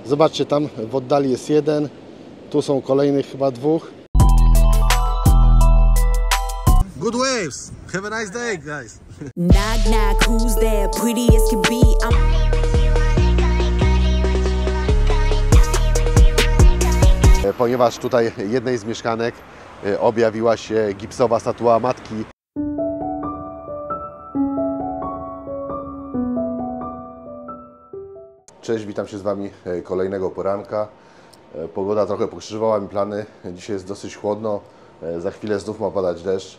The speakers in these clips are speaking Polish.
Zobaczcie, tam w oddali jest jeden, tu są kolejnych chyba dwóch. Good waves! Have a nice day, guys! Knock knock, who's there? Pretty as can be. Ponieważ tutaj jednej z mieszkanek objawiła się gipsowa statua matki. Cześć, witam się z Wami kolejnego poranka. Pogoda trochę pokrzyżowała mi plany. Dzisiaj jest dosyć chłodno. Za chwilę znów ma padać deszcz.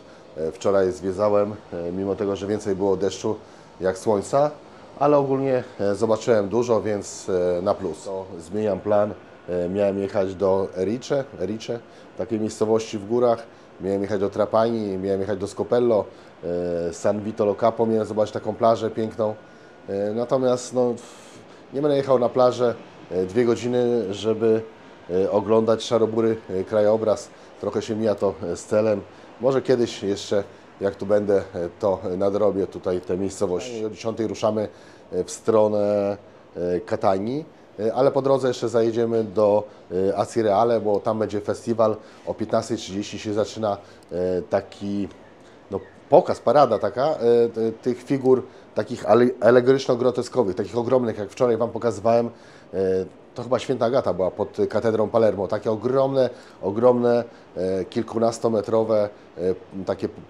Wczoraj zwiedzałem, mimo tego, że więcej było deszczu jak słońca, ale ogólnie zobaczyłem dużo, więc na plus. Zmieniam plan. Miałem jechać do Erice, takiej miejscowości w górach. Miałem jechać do Trapani, miałem jechać do Scopello, San Vito Lo Capo, miałem zobaczyć taką plażę piękną. Natomiast no, nie będę jechał na plażę 2 godziny, żeby oglądać szarobury krajobraz. Trochę się mija to z celem. Może kiedyś jeszcze, jak tu będę, to nadrobię tutaj te miejscowości. O 10 ruszamy w stronę Catanii, ale po drodze jeszcze zajedziemy do Acireale, bo tam będzie festiwal. O 15:30 się zaczyna taki pokaz, parada taka tych figur takich alegoryczno-groteskowych, takich ogromnych, jak wczoraj Wam pokazywałem. To chyba Święta Agata była pod katedrą Palermo. Takie ogromne, kilkunastometrowe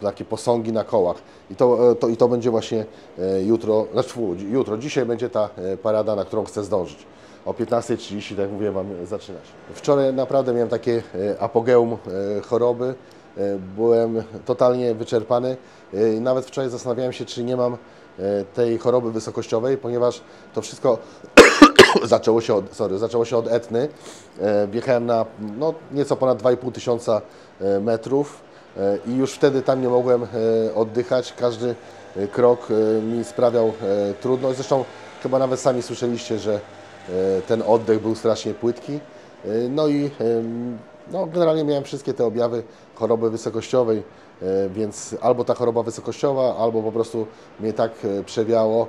takie posągi na kołach. I to będzie właśnie jutro. Dzisiaj będzie ta parada, na którą chcę zdążyć. O 15:30, tak jak mówiłem Wam, zaczynać. Wczoraj naprawdę miałem takie apogeum choroby. Byłem totalnie wyczerpany. Nawet wczoraj zastanawiałem się, czy nie mam tej choroby wysokościowej, ponieważ to wszystko zaczęło się od Etny. Wjechałem na nieco ponad 2500 metrów i już wtedy tam nie mogłem oddychać. Każdy krok mi sprawiał trudność. Zresztą chyba nawet sami słyszeliście, że ten oddech był strasznie płytki. Generalnie miałem wszystkie te objawy choroby wysokościowej, więc albo ta choroba wysokościowa, albo po prostu mnie tak przewiało,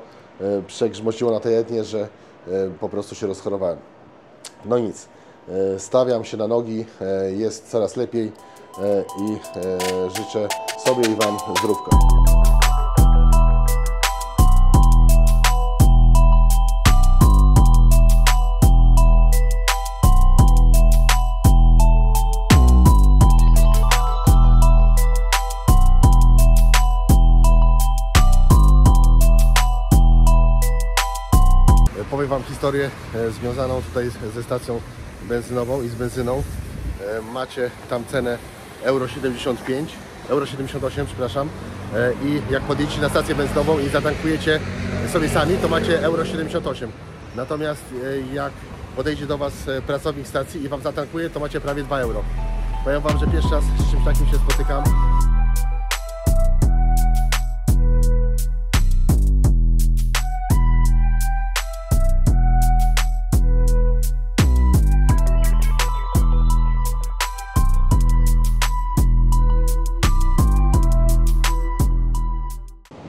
przegrzmociło na tej Etnie, że po prostu się rozchorowałem. No nic, stawiam się na nogi, jest coraz lepiej i życzę sobie i Wam zdrówka. Powiem Wam historię związaną tutaj ze stacją benzynową i z benzyną. Macie tam cenę euro 78, przepraszam. I jak podjedziecie na stację benzynową i zatankujecie sobie sami, to macie euro 78. Natomiast jak podejdzie do Was pracownik stacji i Wam zatankuje, to macie prawie 2 euro. Powiem Wam, że pierwszy raz z czymś takim się spotykam.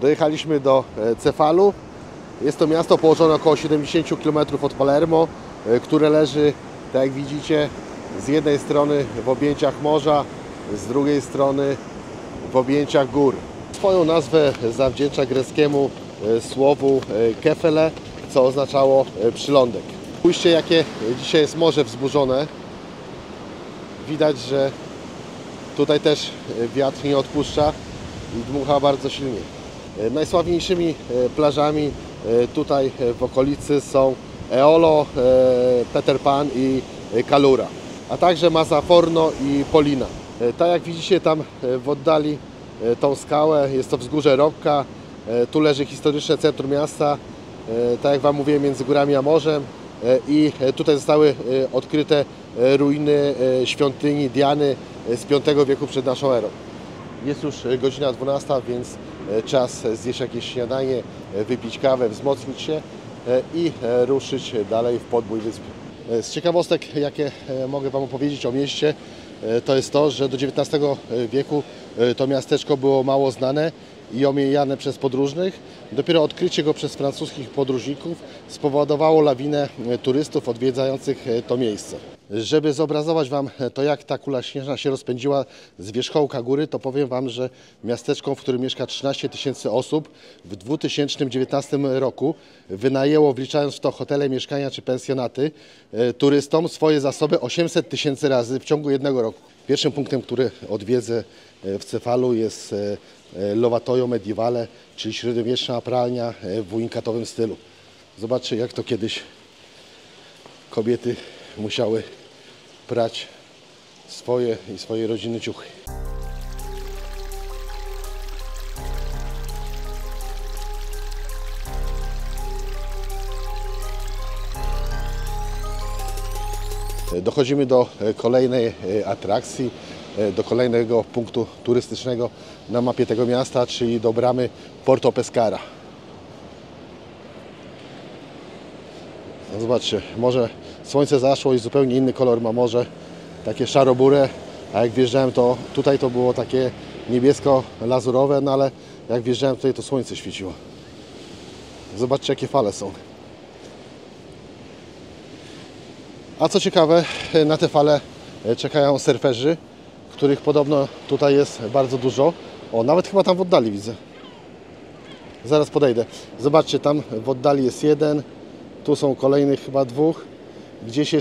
Dojechaliśmy do Cefalu. Jest to miasto położone około 70 km od Palermo, które leży, tak jak widzicie, z jednej strony w objęciach morza, z drugiej strony w objęciach gór. Swoją nazwę zawdzięcza greckiemu słowu kefele, co oznaczało przylądek. Spójrzcie, jakie dzisiaj jest morze wzburzone. Widać, że tutaj też wiatr nie odpuszcza i dmucha bardzo silnie. Najsławniejszymi plażami tutaj w okolicy są Eolo, Peter Pan i Kalura, a także Mazzaforno i Polina. Tak jak widzicie tam w oddali tą skałę, jest to wzgórze Rocca, tu leży historyczne centrum miasta, tak jak Wam mówiłem, między górami a morzem, i tutaj zostały odkryte ruiny świątyni Diany z V wieku przed naszą erą. Jest już godzina 12, więc czas zjeść jakieś śniadanie, wypić kawę, wzmocnić się i ruszyć dalej w podbój wyspy. Z ciekawostek, jakie mogę Wam opowiedzieć o mieście, to jest to, że do XIX wieku to miasteczko było mało znane i omijane przez podróżnych. Dopiero odkrycie go przez francuskich podróżników spowodowało lawinę turystów odwiedzających to miejsce. Żeby zobrazować Wam to, jak ta kula śnieżna się rozpędziła z wierzchołka góry, to powiem Wam, że miasteczko, w którym mieszka 13 000 osób, w 2019 roku wynajęło, wliczając w to hotele, mieszkania czy pensjonaty, turystom swoje zasoby 800 000 razy w ciągu jednego roku. Pierwszym punktem, który odwiedzę w Cefalu, jest Lowatojo Medievale, czyli średniowieczna pralnia w unikatowym stylu. Zobaczcie, jak to kiedyś kobiety musiały prać swoje i swojej rodziny ciuchy. Dochodzimy do kolejnej atrakcji, do kolejnego punktu turystycznego na mapie tego miasta, czyli do bramy Porto Pescara. No zobaczcie, morze, słońce zaszło i zupełnie inny kolor ma morze, takie szaro-burę, a jak wjeżdżałem, to tutaj to było takie niebiesko-lazurowe, no ale jak wjeżdżałem, tutaj to słońce świeciło. Zobaczcie, jakie fale są. A co ciekawe, na te fale czekają surferzy, których podobno tutaj jest bardzo dużo. O, nawet chyba tam w oddali widzę. Zaraz podejdę. Zobaczcie, tam w oddali jest jeden, tu są kolejnych chyba dwóch. Gdzieś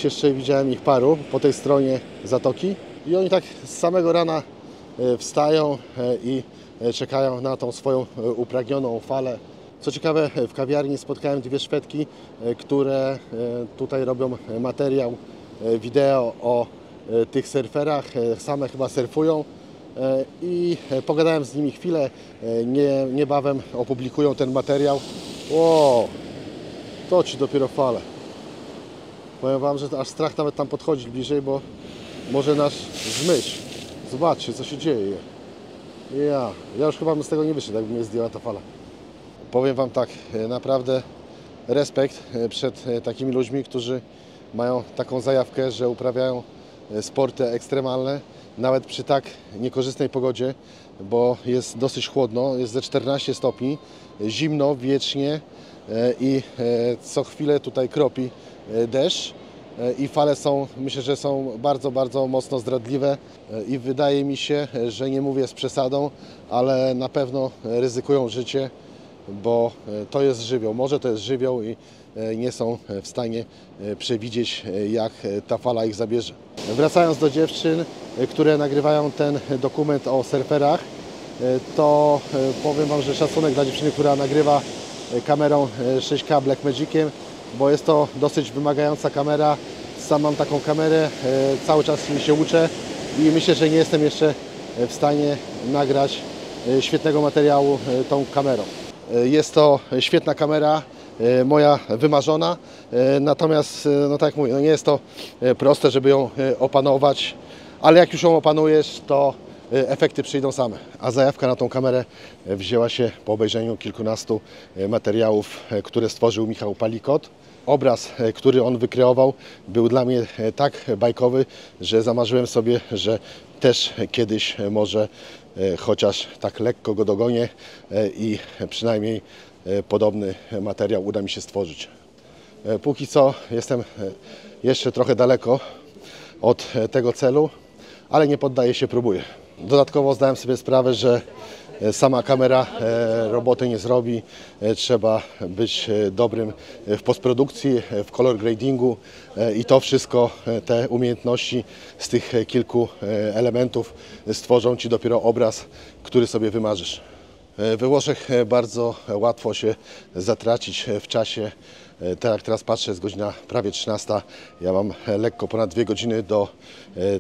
jeszcze widziałem ich paru po tej stronie zatoki. I oni tak z samego rana wstają i czekają na tą swoją upragnioną falę. Co ciekawe, w kawiarni spotkałem dwie Szwedki, które tutaj robią materiał wideo o tych surferach. Same chyba surfują i pogadałem z nimi chwilę. Niebawem opublikują ten materiał. Wow, to ci dopiero fale. Powiem Wam, że aż strach nawet tam podchodzić bliżej, bo może nas zmyć. Zobaczcie, co się dzieje. Ja już chyba bym z tego nie wyszedł, jakby mnie zdjęła ta fala. Powiem Wam tak, naprawdę respekt przed takimi ludźmi, którzy mają taką zajawkę, że uprawiają sporty ekstremalne, nawet przy tak niekorzystnej pogodzie, bo jest dosyć chłodno, jest ze 14 stopni, zimno wiecznie i co chwilę tutaj kropi deszcz i fale są, myślę, że są bardzo, bardzo mocno zdradliwe i wydaje mi się, że nie mówię z przesadą, ale na pewno ryzykują życie, bo to jest żywioł, morze to jest żywioł i nie są w stanie przewidzieć, jak ta fala ich zabierze. Wracając do dziewczyn, które nagrywają ten dokument o surferach, to powiem Wam, że szacunek dla dziewczyny, która nagrywa kamerą 6K Blackmagiciem, bo jest to dosyć wymagająca kamera. Sam mam taką kamerę, cały czas się uczę i myślę, że nie jestem jeszcze w stanie nagrać świetnego materiału tą kamerą. Jest to świetna kamera, moja wymarzona, natomiast, no tak jak mówię, no nie jest to proste, żeby ją opanować, ale jak już ją opanujesz, to efekty przyjdą same. A zajawka na tą kamerę wzięła się po obejrzeniu kilkunastu materiałów, które stworzył Michał Palikot. Obraz, który on wykreował, był dla mnie tak bajkowy, że zamarzyłem sobie, że też kiedyś może chociaż tak lekko go dogonię i przynajmniej podobny materiał uda mi się stworzyć. Póki co jestem jeszcze trochę daleko od tego celu, ale nie poddaję się, próbuję. Dodatkowo zdałem sobie sprawę, że sama kamera roboty nie zrobi. Trzeba być dobrym w postprodukcji, w color gradingu i to wszystko, te umiejętności z tych kilku elementów stworzą Ci dopiero obraz, który sobie wymarzysz. We Włoszech bardzo łatwo się zatracić w czasie. Tak jak teraz patrzę, jest godzina prawie 13. Ja mam lekko ponad 2 godziny do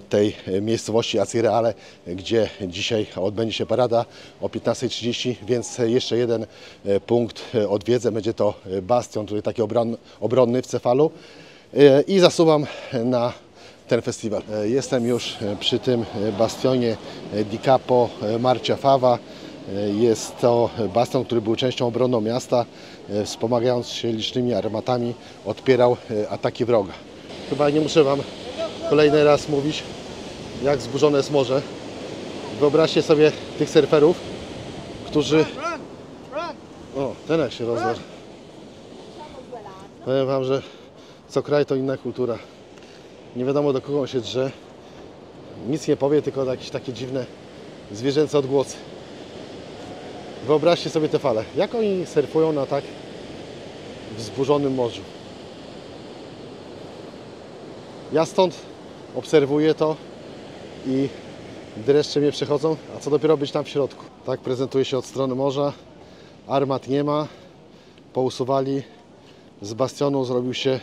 tej miejscowości Acireale, gdzie dzisiaj odbędzie się parada o 15:30, więc jeszcze jeden punkt odwiedzę. Będzie to bastion, tutaj taki obronny w Cefalu i zasuwam na ten festiwal. Jestem już przy tym bastionie Di Capo Marcia-Fava. Jest to bastion, który był częścią obronną miasta, wspomagając się licznymi armatami, odpierał ataki wroga. Chyba nie muszę Wam kolejny raz mówić, jak zburzone jest morze, Wyobraźcie sobie tych surferów, którzy... O, ten jak się rozdarł. Powiem wam, że co kraj to inna kultura. Nie wiadomo do kogo on się drze. Nic nie powie, tylko jakieś takie dziwne zwierzęce odgłosy. Wyobraźcie sobie te fale. Jak oni surfują na tak wzburzonym morzu? Ja stąd obserwuję to i dreszcze mnie przechodzą, a co dopiero być tam w środku. Tak prezentuje się od strony morza. Armat nie ma. Pousuwali. Z bastionu zrobił się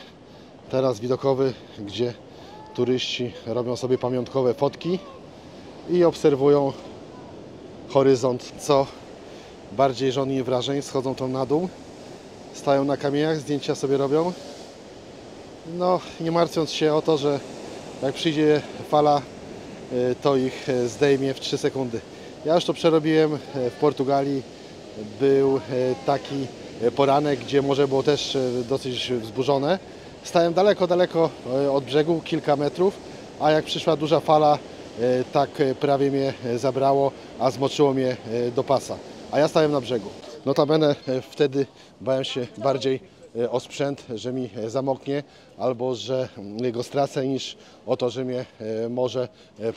teraz widokowy, gdzie turyści robią sobie pamiątkowe fotki i obserwują horyzont, co bardziej żądnie wrażeń. Schodzą tam na dół, stają na kamieniach, zdjęcia sobie robią. No, nie martwiąc się o to, że jak przyjdzie fala, to ich zdejmie w 3 sekundy. Ja już to przerobiłem w Portugalii. Był taki poranek, gdzie morze było też dosyć wzburzone. Stałem daleko od brzegu, kilka metrów, a jak przyszła duża fala, tak prawie mnie zabrało, a zmoczyło mnie do pasa. A ja stałem na brzegu. Notabene wtedy bałem się bardziej o sprzęt, że mi zamoknie albo że go stracę, niż o to, że mnie morze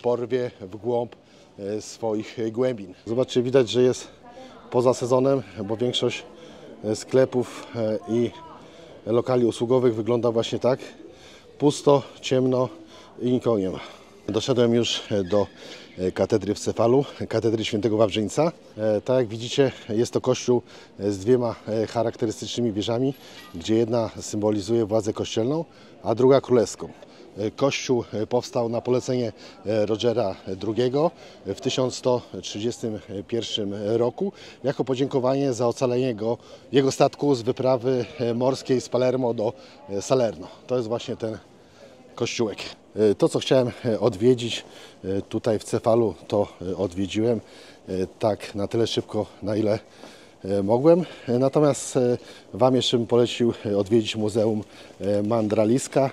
porwie w głąb swoich głębin. Zobaczcie, widać, że jest poza sezonem, bo większość sklepów i lokali usługowych wygląda właśnie tak. Pusto, ciemno i nikogo nie ma. Doszedłem już do katedry w Cefalu, katedry Świętego Wawrzyńca. Tak jak widzicie, jest to kościół z 2 charakterystycznymi wieżami, gdzie jedna symbolizuje władzę kościelną, a druga królewską. Kościół powstał na polecenie Rogera II w 1131 roku jako podziękowanie za ocalenie jego statku z wyprawy morskiej z Palermo do Salerno. To jest właśnie ten kościółek. To, co chciałem odwiedzić tutaj w Cefalu, to odwiedziłem tak na tyle szybko, na ile mogłem. Natomiast Wam jeszcze bym polecił odwiedzić Muzeum Mandraliska,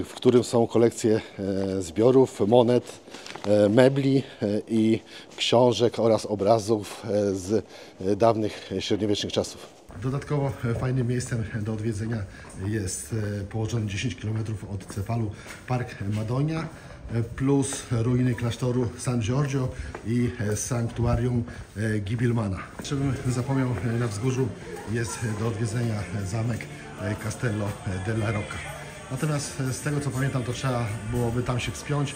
w którym są kolekcje zbiorów, monet, mebli i książek oraz obrazów z dawnych średniowiecznych czasów. Dodatkowo fajnym miejscem do odwiedzenia jest położony 10 km od Cefalu Park Madonia plus ruiny klasztoru San Giorgio i sanktuarium Gibilmana. Żebym zapomniał, na wzgórzu jest do odwiedzenia zamek Castello della Rocca. Natomiast z tego co pamiętam, to trzeba byłoby tam się wspiąć.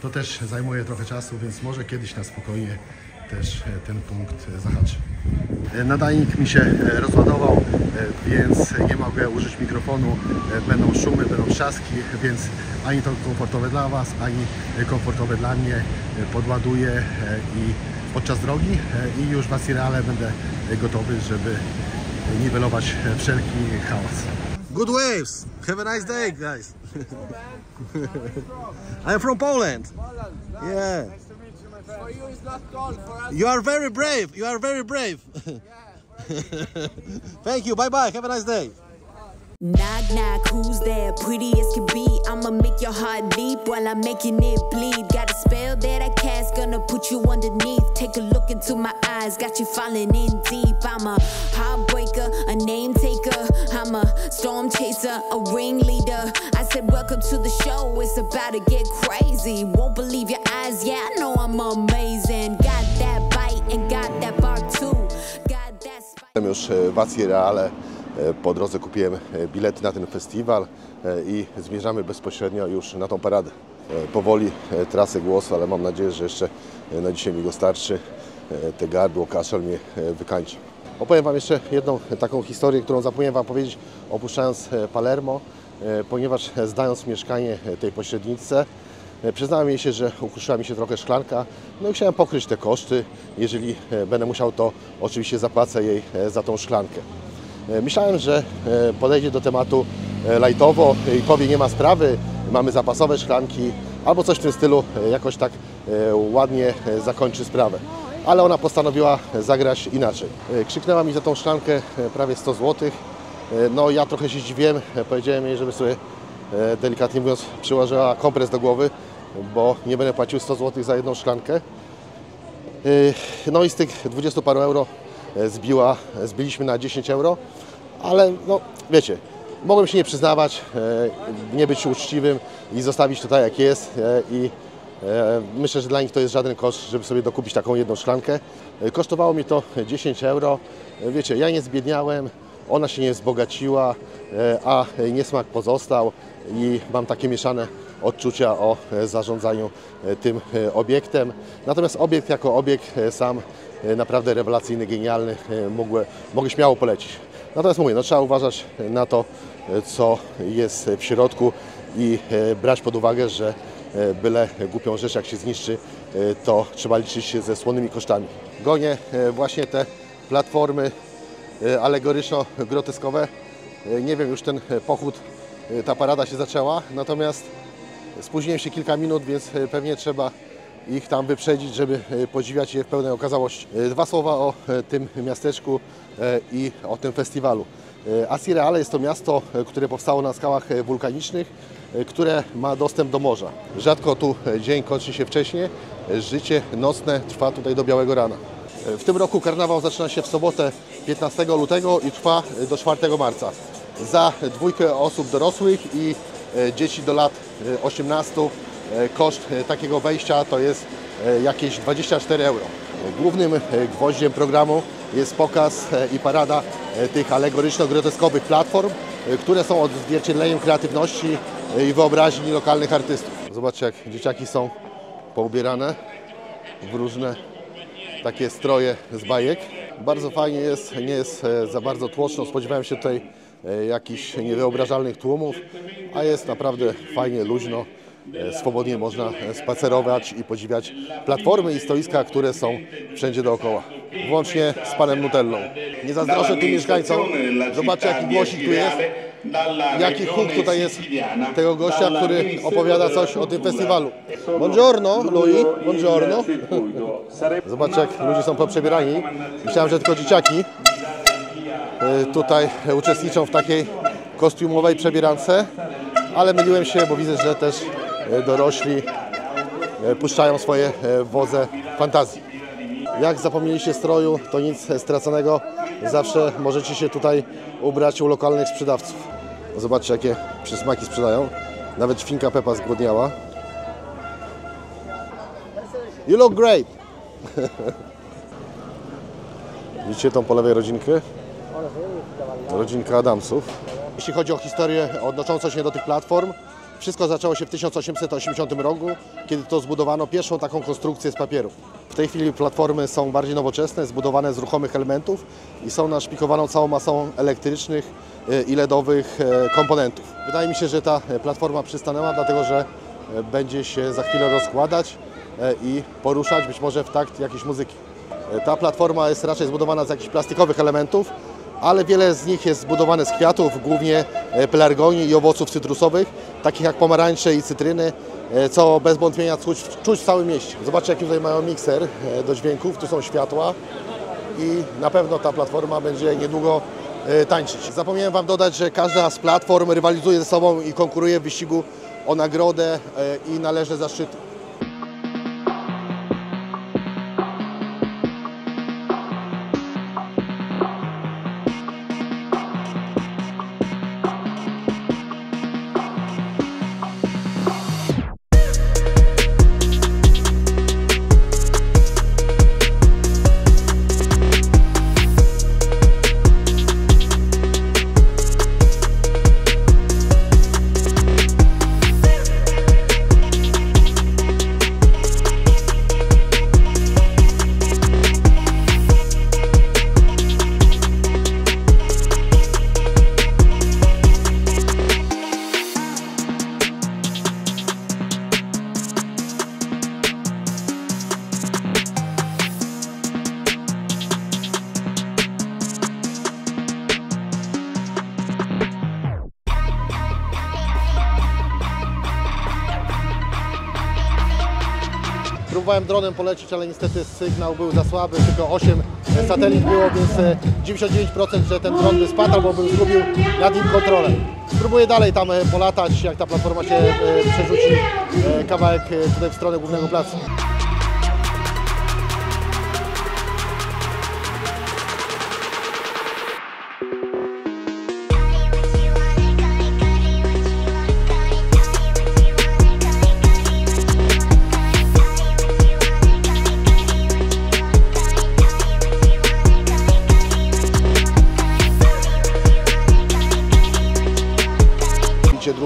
To też zajmuje trochę czasu, więc może kiedyś na spokojnie też ten punkt zahaczy. Nadajnik mi się rozładował, więc nie mogę użyć mikrofonu. Będą szumy, będą trzaski, więc ani to komfortowe dla Was, ani komfortowe dla mnie. Podładuję podczas drogi i już w Acireale będę gotowy, żeby niwelować wszelki hałas. Good waves! Have a nice day, guys! I'm from Poland. Yeah. For you it's not cold, for us You are very brave. You are very brave. Thank you. Bye bye. Have a nice day. Knock knock, who's there? Pretty as can be. I'ma make your heart leap while I'm making it bleed. Got a spell that I cast, gonna put you underneath. Take a look into my eyes, got you falling in deep. I'm a heartbreaker, a name taker. I'm a storm chaser, a ringleader. I said welcome to the show, it's about to get crazy. Won't believe your eyes, yeah, I know I'm amazing. Got that bite and got that bark too. Got that spike. Jestem już w Acireale. Po drodze kupiłem bilety na ten festiwal i zmierzamy bezpośrednio już na tą paradę. Powoli tracę głos, ale mam nadzieję, że jeszcze na dzisiaj mi go starczy. Te gardło, kaszel mnie wykańczy. Opowiem Wam jeszcze jedną taką historię, którą zapomniałem Wam powiedzieć, opuszczając Palermo, ponieważ zdając mieszkanie tej pośredniczce, przyznałem jej się, że ukruszyła mi się trochę szklanka, no i chciałem pokryć te koszty. Jeżeli będę musiał, to oczywiście zapłacę jej za tą szklankę. Myślałem, że podejdzie do tematu lajtowo i powie, nie ma sprawy, mamy zapasowe szklanki albo coś w tym stylu, jakoś tak ładnie zakończy sprawę. Ale ona postanowiła zagrać inaczej. Krzyknęła mi za tą szklankę prawie 100 zł. No ja trochę się zdziwiłem, powiedziałem jej, żeby sobie delikatnie mówiąc przyłożyła kompres do głowy, bo nie będę płacił 100 zł za jedną szklankę. No i z tych 20 paru euro zbiliśmy na 10 euro, ale no wiecie, mogłem się nie przyznawać, nie być uczciwym i zostawić tutaj jak jest i myślę, że dla nich to jest żaden koszt, żeby sobie dokupić taką jedną szklankę. Kosztowało mi to 10 euro. Wiecie, ja nie zbiedniałem, ona się nie wzbogaciła, a niesmak pozostał i mam takie mieszane odczucia o zarządzaniu tym obiektem. Natomiast obiekt jako obiekt sam naprawdę rewelacyjny, genialny, mogę śmiało polecić. Natomiast mówię, no, trzeba uważać na to, co jest w środku i brać pod uwagę, że byle głupią rzecz jak się zniszczy, to trzeba liczyć się ze słonymi kosztami. Gonię właśnie te platformy alegoryczno-groteskowe. Nie wiem, już ten pochód, ta parada się zaczęła, natomiast spóźniłem się kilka minut, więc pewnie trzeba ich tam wyprzedzić, żeby podziwiać je w pełnej okazałości. Dwa słowa o tym miasteczku i o tym festiwalu. Asireale jest to miasto, które powstało na skałach wulkanicznych, które ma dostęp do morza. Rzadko tu dzień kończy się wcześnie, życie nocne trwa tutaj do białego rana. W tym roku karnawał zaczyna się w sobotę 15 lutego i trwa do 4 marca. Za dwójkę osób dorosłych i dzieci do lat 18 koszt takiego wejścia to jest jakieś 24 euro. Głównym gwoździem programu jest pokaz i parada tych alegoryczno-groteskowych platform, które są odzwierciedleniem kreatywności i wyobraźni lokalnych artystów. Zobaczcie, jak dzieciaki są poubierane w różne takie stroje z bajek. Bardzo fajnie jest, nie jest za bardzo tłoczno. Spodziewałem się tutaj jakichś niewyobrażalnych tłumów, a jest naprawdę fajnie, luźno. Swobodnie można spacerować i podziwiać platformy i stoiska, które są wszędzie dookoła. Włącznie z panem Nutellą. Nie zazdroszczę tym mieszkańcom. Zobaczcie, jaki głosik tu jest. Jaki huk tutaj jest tego gościa, który opowiada coś o tym festiwalu. Buongiorno, Louis. Buongiorno. Zobaczcie, jak ludzie są poprzebierani. Myślałem, że tylko dzieciaki tutaj uczestniczą w takiej kostiumowej przebierance, ale myliłem się, bo widzę, że też dorośli puszczają swoje wodze fantazji. Jak zapomnieliście stroju, to nic straconego. Zawsze możecie się tutaj ubrać u lokalnych sprzedawców. Zobaczcie, jakie przysmaki sprzedają. Nawet świnka Pepa zgłodniała. You look great! Widzicie tą po lewej rodzinkę? Rodzinka Adamsów. Jeśli chodzi o historię odnoszącą się do tych platform, wszystko zaczęło się w 1880 roku, kiedy to zbudowano pierwszą taką konstrukcję z papieru. W tej chwili platformy są bardziej nowoczesne, zbudowane z ruchomych elementów i są naszpikowane całą masą elektrycznych i LEDowych komponentów. Wydaje mi się, że ta platforma przystanęła, dlatego że będzie się za chwilę rozkładać i poruszać, być może w takt jakiejś muzyki. Ta platforma jest raczej zbudowana z jakichś plastikowych elementów, ale wiele z nich jest zbudowane z kwiatów, głównie pelargonii i owoców cytrusowych, takich jak pomarańcze i cytryny, co bez wątpienia czuć w całym mieście. Zobaczcie, jaki tutaj mają mikser do dźwięków, tu są światła i na pewno ta platforma będzie niedługo tańczyć. Zapomniałem Wam dodać, że każda z platform rywalizuje ze sobą i konkuruje w wyścigu o nagrodę i należne zaszczyty. Próbowałem dronem polecieć, ale niestety sygnał był za słaby, tylko 8 satelit było, więc 99%, że ten dron by spadł, albo bym zgubił nad nim kontrolę. Spróbuję dalej tam polatać, jak ta platforma się przerzuci kawałek tutaj w stronę głównego placu.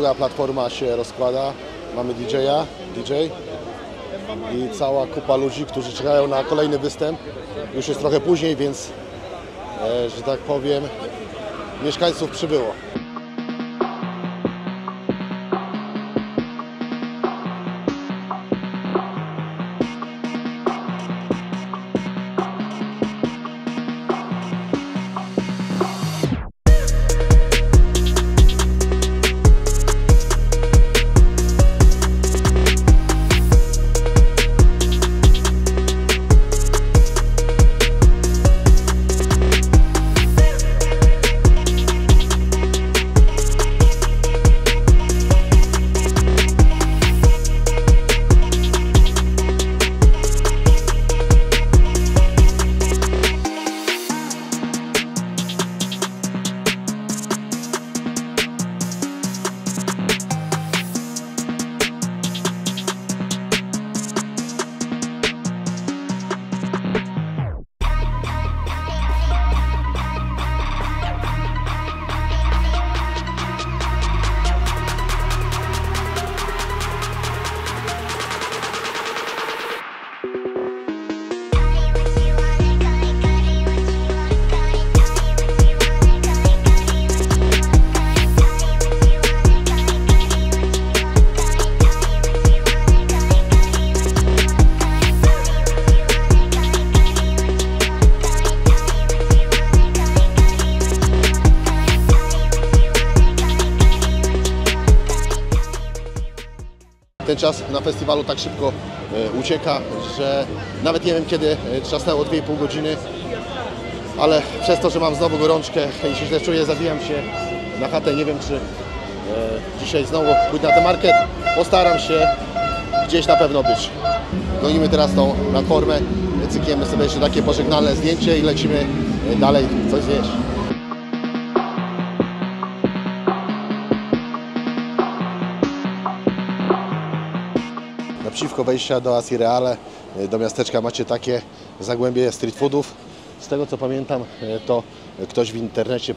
Cała platforma się rozkłada. Mamy DJ i cała kupa ludzi, którzy czekają na kolejny występ. Już jest trochę później, więc, że tak powiem, mieszkańców przybyło. Ten czas na festiwalu tak szybko ucieka, że nawet nie wiem kiedy trzasnęło 2,5 godziny, ale przez to, że mam znowu gorączkę i się źle czuję, zawijam się na chatę. Nie wiem, czy dzisiaj znowu pójdę na ten market. Postaram się gdzieś na pewno być. Gonimy teraz tą platformę, cykniemy sobie jeszcze takie pożegnalne zdjęcie i lecimy dalej coś zjeść. Naprzeciwko wejścia do Asireale, do miasteczka, macie takie zagłębie street foodów. Z tego co pamiętam, to ktoś w internecie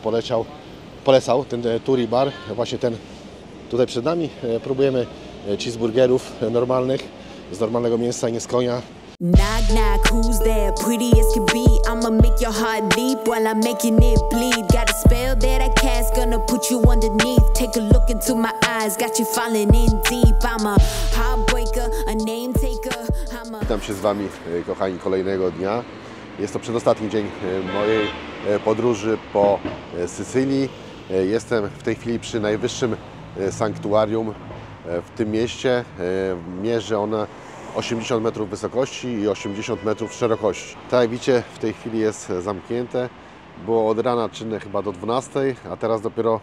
polecał ten Turi Bar, właśnie ten tutaj przed nami. Próbujemy cheeseburgerów normalnych, z normalnego mięsa, nie z konia. Knock knock, who's there? Pretty as can be. I'ma make your heart leap while I'm making it bleed. Got a spell that I cast, gonna put you underneath. Take a look into my eyes, got you falling in deep. I'm a heartbreaker, a name taker. Witam się z Wami, kochani, kolejnego dnia. Jest to przedostatni dzień mojej podróży po Sycylii. Jestem w tej chwili przy najwyższym sanktuarium w tym mieście. Mierzy ona 80 metrów wysokości i 80 metrów szerokości. Tak jak widzicie, w tej chwili jest zamknięte. Było od rana czynne chyba do 12, a teraz dopiero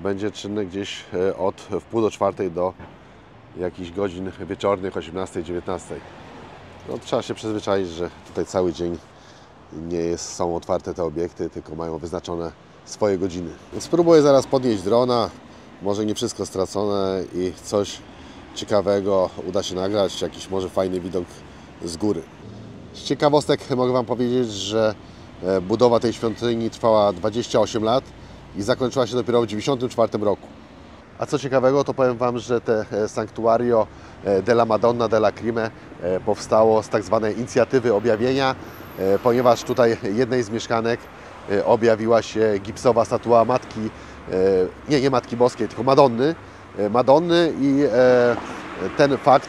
będzie czynne gdzieś od wpół do 4 do jakichś godzin wieczornych, 18-19. No, trzeba się przyzwyczaić, że tutaj cały dzień są otwarte te obiekty, tylko mają wyznaczone swoje godziny. Spróbuję zaraz podnieść drona, może nie wszystko stracone i coś ciekawego uda się nagrać, jakiś może fajny widok z góry. Z ciekawostek mogę Wam powiedzieć, że budowa tej świątyni trwała 28 lat i zakończyła się dopiero w 1994 roku. A co ciekawego, to powiem Wam, że te Sanctuario della Madonna della Crime powstało z tak zwanej inicjatywy objawienia, ponieważ tutaj jednej z mieszkanek objawiła się gipsowa statua matki, nie Matki Boskiej, tylko Madonny i ten fakt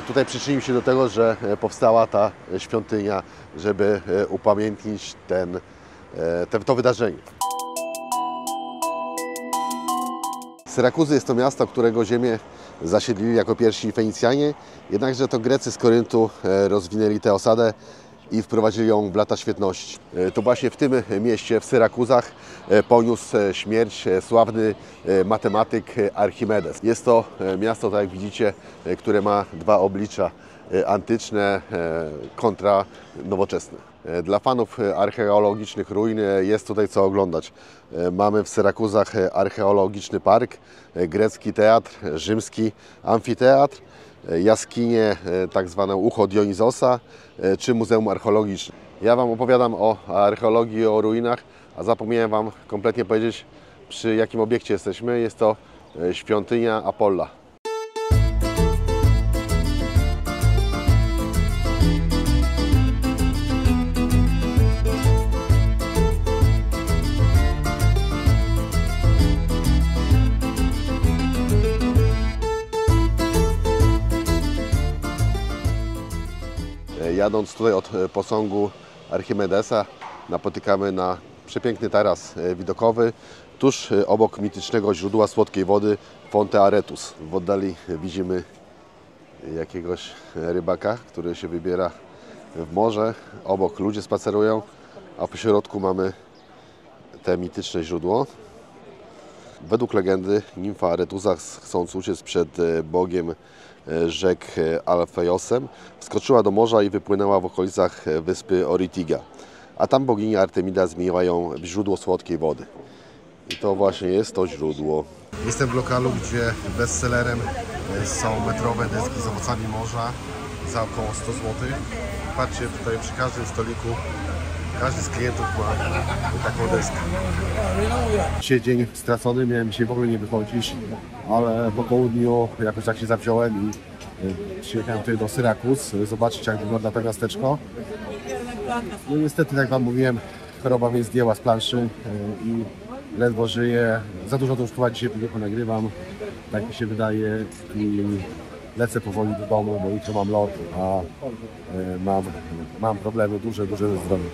tutaj przyczynił się do tego, że powstała ta świątynia, żeby upamiętnić to wydarzenie. Syrakuzy jest to miasto, którego ziemię zasiedlili jako pierwsi Fenicjanie, jednakże to Grecy z Koryntu rozwinęli tę osadę i wprowadzili ją w lata świetności. To właśnie w tym mieście, w Syrakuzach, poniósł śmierć sławny matematyk Archimedes. Jest to miasto, tak jak widzicie, które ma dwa oblicza, antyczne kontra nowoczesne. Dla fanów archeologicznych ruin jest tutaj co oglądać. Mamy w Syrakuzach archeologiczny park, grecki teatr, rzymski amfiteatr, jaskinie, tak zwane ucho Dionizosa, czy Muzeum Archeologiczne. Ja Wam opowiadam o archeologii, o ruinach, a zapomniałem Wam kompletnie powiedzieć, przy jakim obiekcie jesteśmy. Jest to świątynia Apolla. Jadąc tutaj od posągu Archimedesa, napotykamy na przepiękny taras widokowy, tuż obok mitycznego źródła słodkiej wody Fonte Aretus. W oddali widzimy jakiegoś rybaka, który się wybiera w morze. Obok ludzie spacerują, a po środku mamy te mityczne źródło. Według legendy nimfa Aretusa, chcąc uciec przed bogiem rzek Alfejosem, wskoczyła do morza i wypłynęła w okolicach wyspy Oritiga. A tam bogini Artemida zmieniła ją w źródło słodkiej wody. I to właśnie jest to źródło. Jestem w lokalu, gdzie bestsellerem są metrowe deski z owocami morza za około 100 zł. Patrzcie, tutaj przy każdym stoliku każdy z klientów ma taką deskę. Dzisiaj dzień stracony, miałem dzisiaj w ogóle nie wychodzić, ale po południu jakoś tak się zawziąłem i przyjechałem tutaj do Syrakus, zobaczyć jak wygląda to miasteczko. No niestety, jak Wam mówiłem, choroba mnie zdjęła z planszy i ledwo żyję. Za dużo to już chyba dzisiaj nagrywam, tak mi się wydaje, i lecę powoli do domu, bo jutro mam lot, a mam problemy duże ze zdrowiem.